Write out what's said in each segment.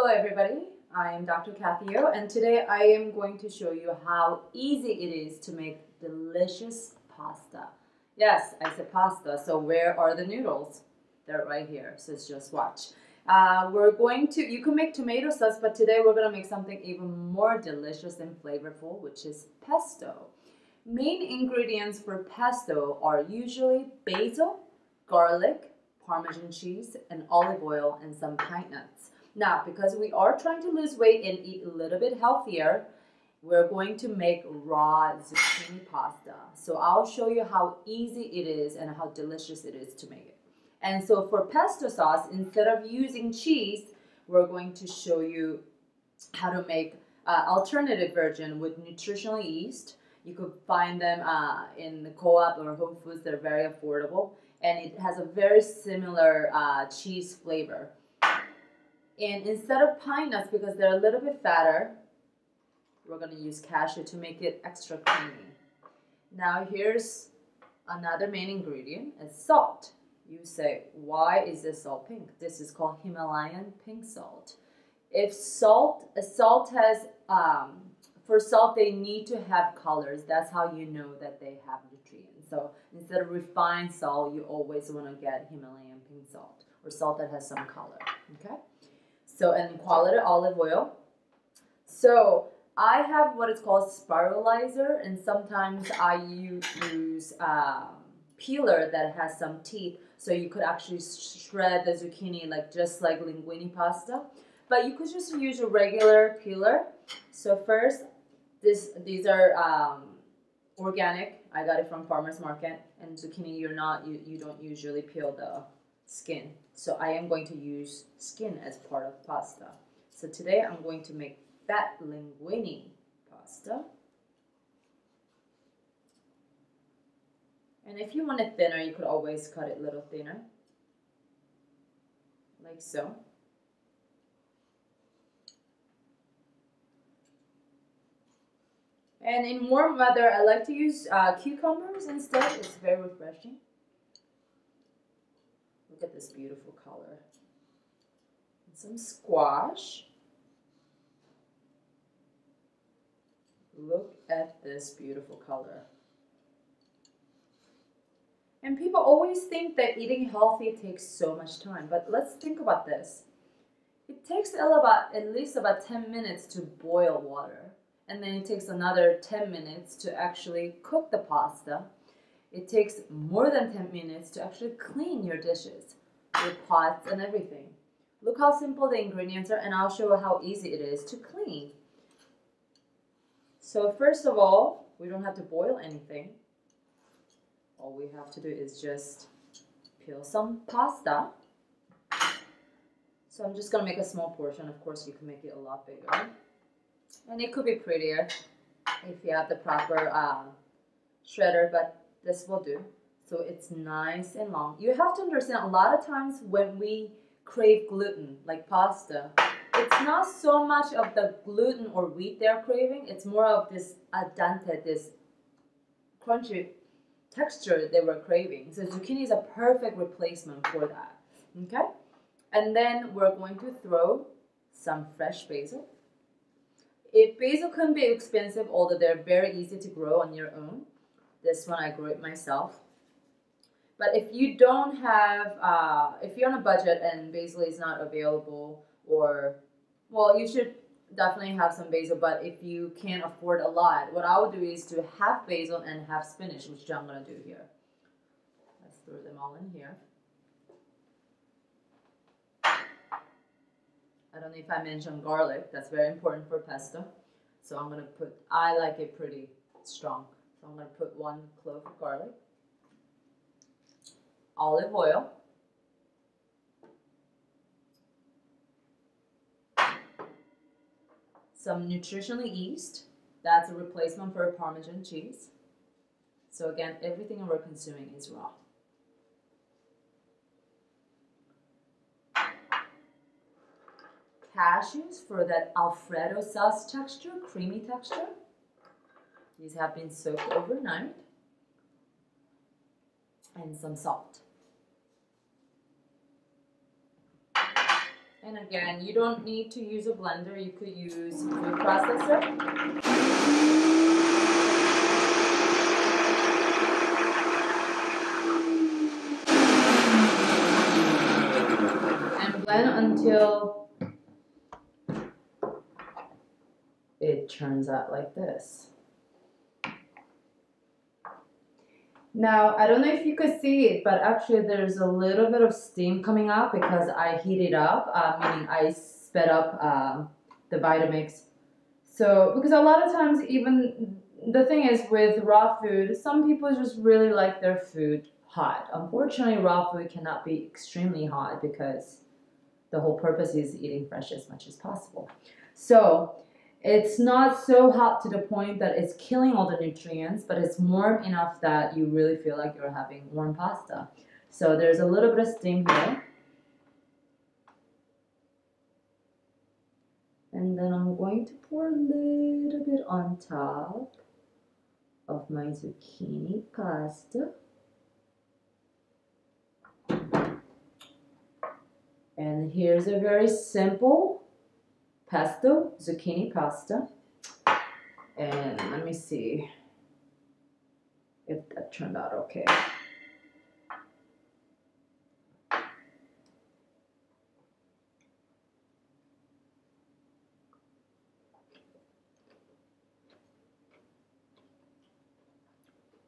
Hello everybody, I am Dr. Kathy O, and today I am going to show you how easy it is to make delicious pasta. Yes, I said pasta, so where are the noodles? They're right here, so just watch. You can make tomato sauce, but today we're going to make something even more delicious and flavorful, which is pesto. Main ingredients for pesto are usually basil, garlic, Parmesan cheese, and olive oil, and some pine nuts. Now, because we are trying to lose weight and eat a little bit healthier, we're going to make raw zucchini pasta. So I'll show you how easy it is and how delicious it is to make it. And so for pesto sauce, instead of using cheese, we're going to show you how to make alternative version with nutritional yeast. You could find them in the co-op or Whole Foods. They're very affordable. And it has a very similar cheese flavor. And instead of pine nuts, because they're a little bit fatter, we're going to use cashew to make it extra creamy. Now here's another main ingredient, is salt. You say, why is this salt pink? This is called Himalayan pink salt. If salt has, for salt they need to have colors. That's how you know that they have nutrients. So instead of refined salt, you always want to get Himalayan pink salt or salt that has some color, okay? So, and quality olive oil. So I have what is called spiralizer, and sometimes I use peeler that has some teeth, so you could actually shred the zucchini just like linguine pasta. But you could just use a regular peeler. So first, these are organic. I got it from farmer's market. And zucchini, you don't usually peel the skin. So I am going to use skin as part of pasta. So today I'm going to make fat linguine pasta. And if you want it thinner, you could always cut it a little thinner, like so. And in warm weather, I like to use cucumbers instead. It's very refreshing. Look at this beautiful color. And some squash. Look at this beautiful color. And people always think that eating healthy takes so much time, but let's think about this. It takes at least about 10 minutes to boil water. And then it takes another 10 minutes to actually cook the pasta. It takes more than 10 minutes to actually clean your dishes, your pots and everything. Look how simple the ingredients are, and I'll show you how easy it is to clean. So first of all, we don't have to boil anything. All we have to do is just peel some pasta. So I'm just going to make a small portion. Of course, you can make it a lot bigger. And it could be prettier if you have the proper shredder, but this will do. So it's nice and long. You have to understand, a lot of times when we crave gluten, like pasta, it's not so much of the gluten or wheat they're craving. It's more of this al dente, this crunchy texture they were craving. So zucchini is a perfect replacement for that. Okay? And then we're going to throw some fresh basil. If basil can be expensive, although they're very easy to grow on your own. This one I grew it myself. But if you don't have, if you're on a budget and basil is not available, or, well, you should definitely have some basil, but if you can't afford a lot, what I would do is to half basil and half spinach, which I'm going to do here. Let's throw them all in here. I don't know if I mentioned garlic. That's very important for pesto. So I'm going to put, I like it pretty strong. So I'm going to put 1 clove of garlic. Olive oil. Some nutritional yeast. That's a replacement for a Parmesan cheese. So again, everything we're consuming is raw. Cashews for that Alfredo sauce texture, creamy texture. These have been soaked overnight. And some salt. And again, you don't need to use a blender. You could use food processor. And blend until it turns out like this. Now, I don't know if you could see it, but actually there's a little bit of steam coming out because I heat it up, meaning I sped up the Vitamix. So, because a lot of times, even the thing is with raw food, some people just really like their food hot. Unfortunately, raw food cannot be extremely hot because the whole purpose is eating fresh as much as possible. So, it's not so hot to the point that it's killing all the nutrients, but it's warm enough that you really feel like you're having warm pasta. So there's a little bit of steam here. And then I'm going to pour a little bit on top of my zucchini pasta. And here's a very simple pesto zucchini pasta, and let me see if that turned out okay.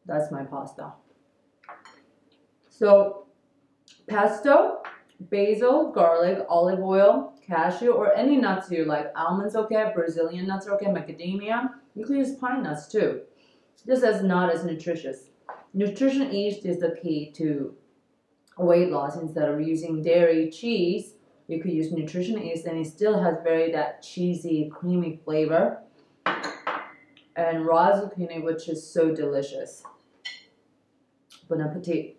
That's my pasta. So pesto, basil, garlic, olive oil, cashew, or any nuts you like. Almonds okay, Brazilian nuts are okay, macadamia. You can use pine nuts too. This is not as nutritious. Nutrition yeast is the key to weight loss. Instead of using dairy, cheese, you could use nutrition yeast, and it still has very that cheesy, creamy flavor. And raw zucchini, which is so delicious. Bon appetit.